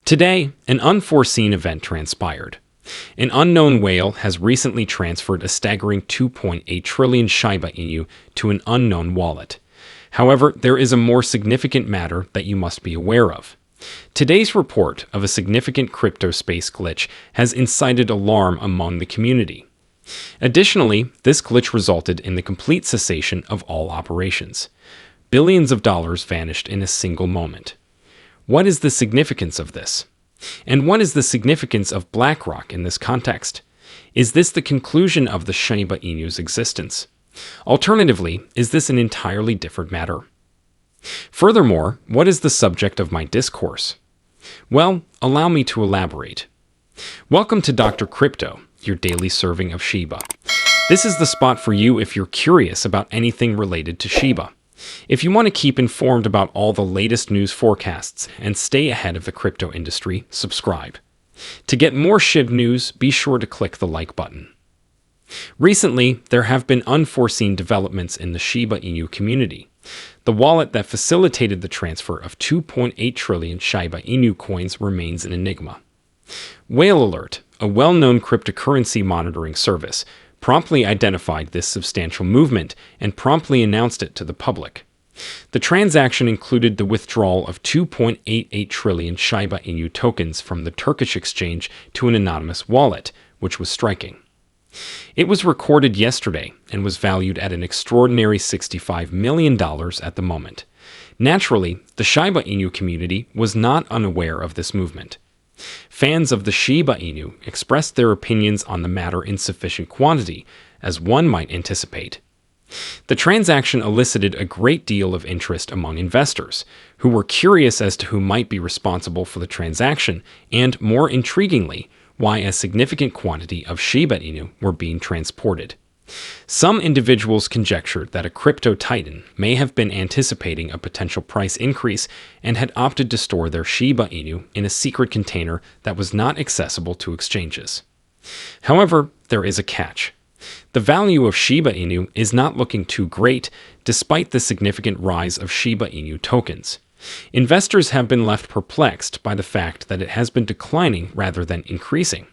Today, an unforeseen event transpired. An unknown whale has recently transferred a staggering 2.8 trillion Shiba Inu to an unknown wallet. However, there is a more significant matter that you must be aware of. Today's report of a significant crypto space glitch has incited alarm among the community. Additionally, this glitch resulted in the complete cessation of all operations. Billions of dollars vanished in a single moment. What is the significance of this? And what is the significance of Blackrock in this context? Is this the conclusion of the Shiba Inu's existence? Alternatively, is this an entirely different matter? Furthermore, what is the subject of my discourse? Well, allow me to elaborate. Welcome to Dr. Crypto, your daily serving of Shiba. This is the spot for you if you're curious about anything related to Shiba. If you want to keep informed about all the latest news forecasts and stay ahead of the crypto industry, subscribe. To get more Shib news, be sure to click the like button. Recently, there have been unforeseen developments in the Shiba Inu community. The wallet that facilitated the transfer of 2.8 trillion Shiba Inu coins remains an enigma. Whale Alert, a well-known cryptocurrency monitoring service, promptly identified this substantial movement and promptly announced it to the public. The transaction included the withdrawal of 2.88 trillion Shiba Inu tokens from the Turkish exchange to an anonymous wallet, which was striking. It was recorded yesterday and was valued at an extraordinary $65 million at the moment. Naturally, the Shiba Inu community was not unaware of this movement. Fans of the Shiba Inu expressed their opinions on the matter in sufficient quantity, as one might anticipate. The transaction elicited a great deal of interest among investors, who were curious as to who might be responsible for the transaction and, more intriguingly, why a significant quantity of Shiba Inu were being transported. Some individuals conjectured that a crypto titan may have been anticipating a potential price increase and had opted to store their Shiba Inu in a secret container that was not accessible to exchanges. However, there is a catch. The value of Shiba Inu is not looking too great despite the significant rise of Shiba Inu tokens. Investors have been left perplexed by the fact that it has been declining rather than increasing.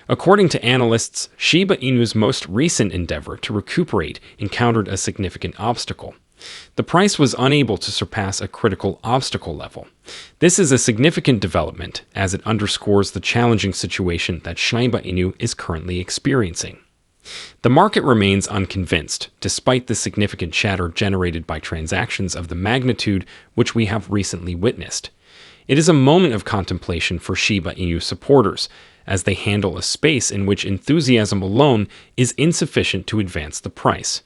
According to analysts, Shiba Inu's most recent endeavor to recuperate encountered a significant obstacle. The price was unable to surpass a critical obstacle level. This is a significant development as it underscores the challenging situation that Shiba Inu is currently experiencing. The market remains unconvinced, despite the significant chatter generated by transactions of the magnitude which we have recently witnessed. It is a moment of contemplation for Shiba Inu supporters, as they handle a space in which enthusiasm alone is insufficient to advance the price.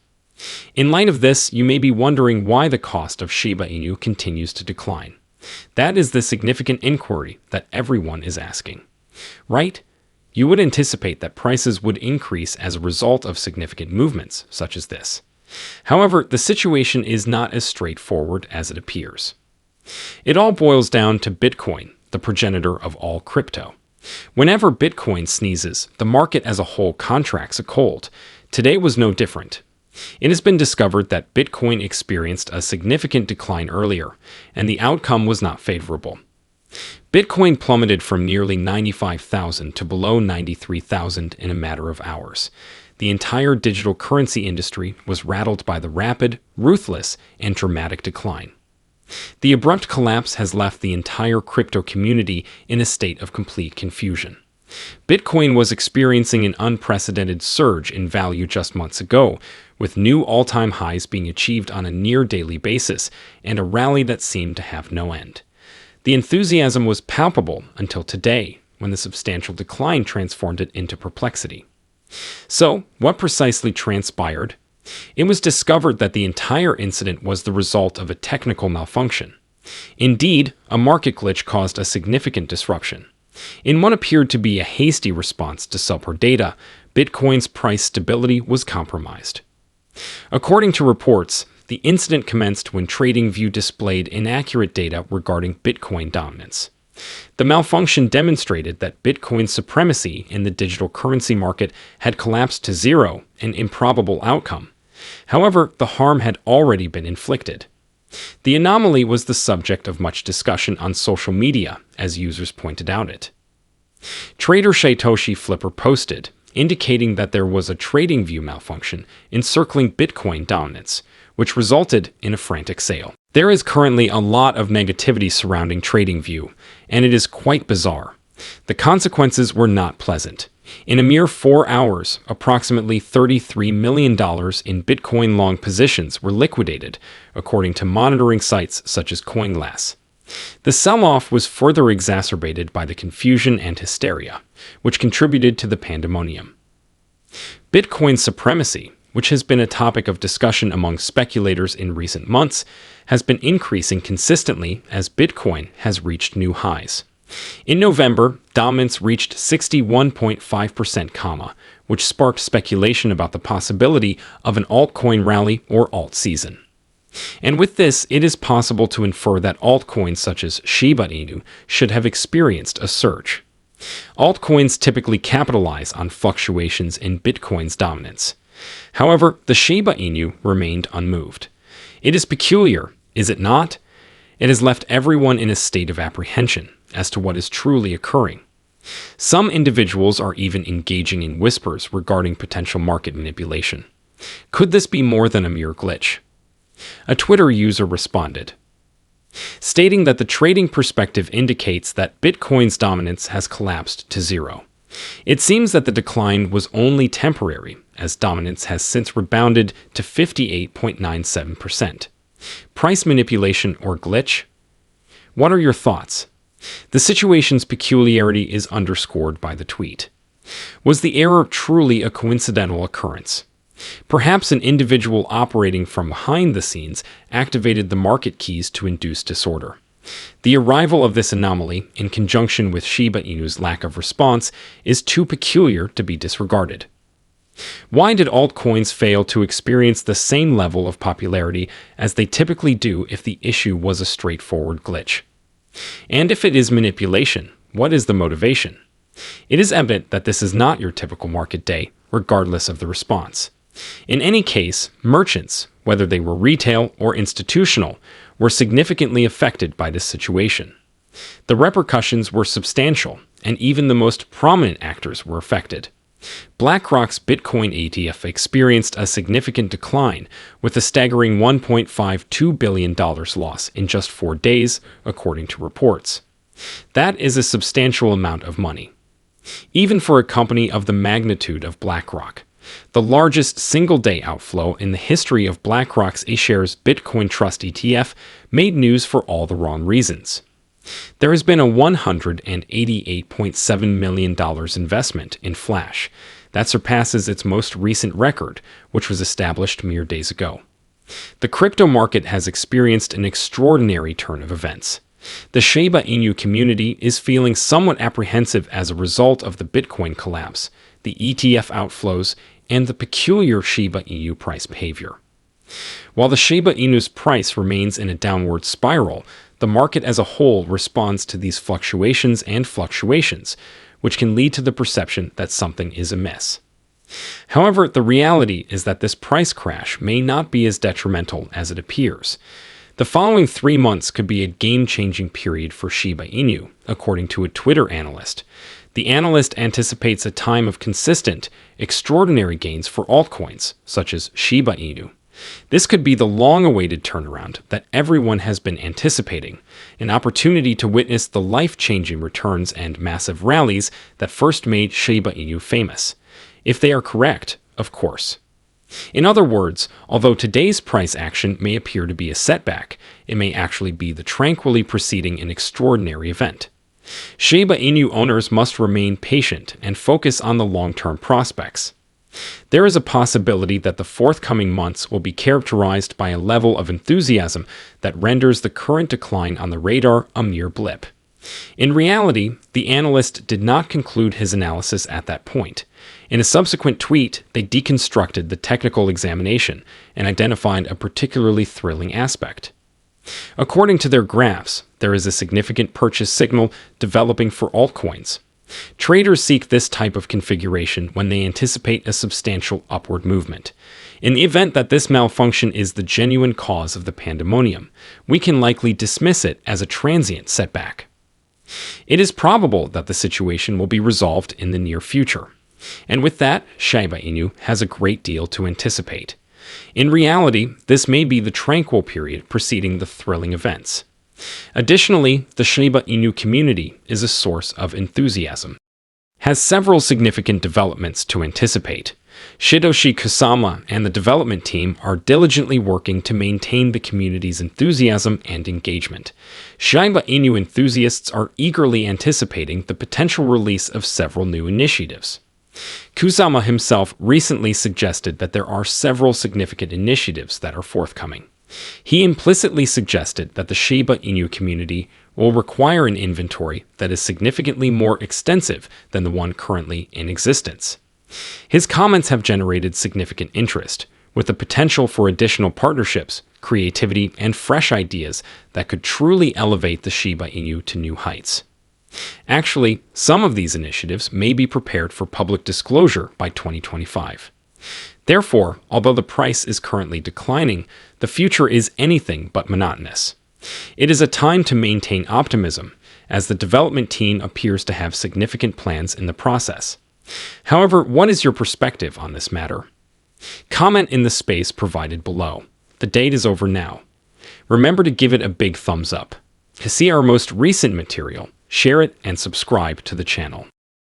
In light of this, you may be wondering why the cost of Shiba Inu continues to decline. That is the significant inquiry that everyone is asking. Right? You would anticipate that prices would increase as a result of significant movements such as this. However, the situation is not as straightforward as it appears. It all boils down to Bitcoin, the progenitor of all crypto. Whenever Bitcoin sneezes, the market as a whole contracts a cold. Today was no different. It has been discovered that Bitcoin experienced a significant decline earlier, and the outcome was not favorable. Bitcoin plummeted from nearly 95,000 to below 93,000 in a matter of hours. The entire digital currency industry was rattled by the rapid, ruthless, and dramatic decline. The abrupt collapse has left the entire crypto community in a state of complete confusion. Bitcoin was experiencing an unprecedented surge in value just months ago, with new all-time highs being achieved on a near-daily basis and a rally that seemed to have no end. The enthusiasm was palpable until today, when the substantial decline transformed it into perplexity. So, what precisely transpired? It was discovered that the entire incident was the result of a technical malfunction. Indeed, a market glitch caused a significant disruption. In what appeared to be a hasty response to subpar data, Bitcoin's price stability was compromised. According to reports, the incident commenced when TradingView displayed inaccurate data regarding Bitcoin dominance. The malfunction demonstrated that Bitcoin's supremacy in the digital currency market had collapsed to zero, an improbable outcome. However, the harm had already been inflicted. The anomaly was the subject of much discussion on social media, as users pointed out it. Trader Satoshi Flipper posted, indicating that there was a TradingView malfunction encircling Bitcoin dominance, which resulted in a frantic sale. There is currently a lot of negativity surrounding TradingView, and it is quite bizarre. The consequences were not pleasant. In a mere 4 hours, approximately $33 million in Bitcoin long positions were liquidated, according to monitoring sites such as CoinGlass. The sell-off was further exacerbated by the confusion and hysteria, which contributed to the pandemonium. Bitcoin supremacy, which has been a topic of discussion among speculators in recent months, has been increasing consistently as Bitcoin has reached new highs. In November, dominance reached 61.5%, which sparked speculation about the possibility of an altcoin rally or alt season. And with this, it is possible to infer that altcoins such as Shiba Inu should have experienced a surge. Altcoins typically capitalize on fluctuations in Bitcoin's dominance. However, the Shiba Inu remained unmoved. It is peculiar, is it not? It has left everyone in a state of apprehension as to what is truly occurring. Some individuals are even engaging in whispers regarding potential market manipulation. Could this be more than a mere glitch? A Twitter user responded, stating that the trading perspective indicates that Bitcoin's dominance has collapsed to zero. It seems that the decline was only temporary, as dominance has since rebounded to 58.97%. Price manipulation or glitch? What are your thoughts? The situation's peculiarity is underscored by the tweet. Was the error truly a coincidental occurrence? Perhaps an individual operating from behind the scenes activated the market keys to induce disorder. The arrival of this anomaly, in conjunction with Shiba Inu's lack of response, is too peculiar to be disregarded. Why did altcoins fail to experience the same level of popularity as they typically do if the issue was a straightforward glitch? And if it is manipulation, what is the motivation? It is evident that this is not your typical market day, regardless of the response. In any case, merchants, whether they were retail or institutional, were significantly affected by this situation. The repercussions were substantial, and even the most prominent actors were affected. BlackRock's Bitcoin ETF experienced a significant decline, with a staggering $1.52 billion loss in just 4 days, according to reports. That is a substantial amount of money. Even for a company of the magnitude of BlackRock, the largest single-day outflow in the history of BlackRock's A-shares Bitcoin Trust ETF made news for all the wrong reasons. There has been a $188.7 million investment in Flash. That surpasses its most recent record, which was established mere days ago. The crypto market has experienced an extraordinary turn of events. The Shiba Inu community is feeling somewhat apprehensive as a result of the Bitcoin collapse, the ETF outflows, and the peculiar Shiba Inu price behavior. While the Shiba Inu's price remains in a downward spiral, the market as a whole responds to these fluctuations, which can lead to the perception that something is amiss. However, the reality is that this price crash may not be as detrimental as it appears. The following 3 months could be a game-changing period for Shiba Inu, according to a Twitter analyst. The analyst anticipates a time of consistent, extraordinary gains for altcoins, such as Shiba Inu. This could be the long-awaited turnaround that everyone has been anticipating, an opportunity to witness the life-changing returns and massive rallies that first made Shiba Inu famous. If they are correct, of course. In other words, although today's price action may appear to be a setback, it may actually be the tranquilly preceding an extraordinary event. Shiba Inu owners must remain patient and focus on the long-term prospects. There is a possibility that the forthcoming months will be characterized by a level of enthusiasm that renders the current decline on the radar a mere blip. In reality, the analyst did not conclude his analysis at that point. In a subsequent tweet, they deconstructed the technical examination and identified a particularly thrilling aspect. According to their graphs, there is a significant purchase signal developing for altcoins. Traders seek this type of configuration when they anticipate a substantial upward movement. In the event that this malfunction is the genuine cause of the pandemonium, we can likely dismiss it as a transient setback. It is probable that the situation will be resolved in the near future. And with that, Shiba Inu has a great deal to anticipate. In reality, this may be the tranquil period preceding the thrilling events. Additionally, the Shiba Inu community is a source of enthusiasm. Has several significant developments to anticipate. Shidoshi Kusama and the development team are diligently working to maintain the community's enthusiasm and engagement. Shiba Inu enthusiasts are eagerly anticipating the potential release of several new initiatives. Kusama himself recently suggested that there are several significant initiatives that are forthcoming. He implicitly suggested that the Shiba Inu community will require an inventory that is significantly more extensive than the one currently in existence. His comments have generated significant interest, with the potential for additional partnerships, creativity, and fresh ideas that could truly elevate the Shiba Inu to new heights. Actually, some of these initiatives may be prepared for public disclosure by 2025. Therefore, although the price is currently declining, the future is anything but monotonous. It is a time to maintain optimism, as the development team appears to have significant plans in the process. However, what is your perspective on this matter? Comment in the space provided below. The date is over now. Remember to give it a big thumbs up. To see our most recent material, share it and subscribe to the channel.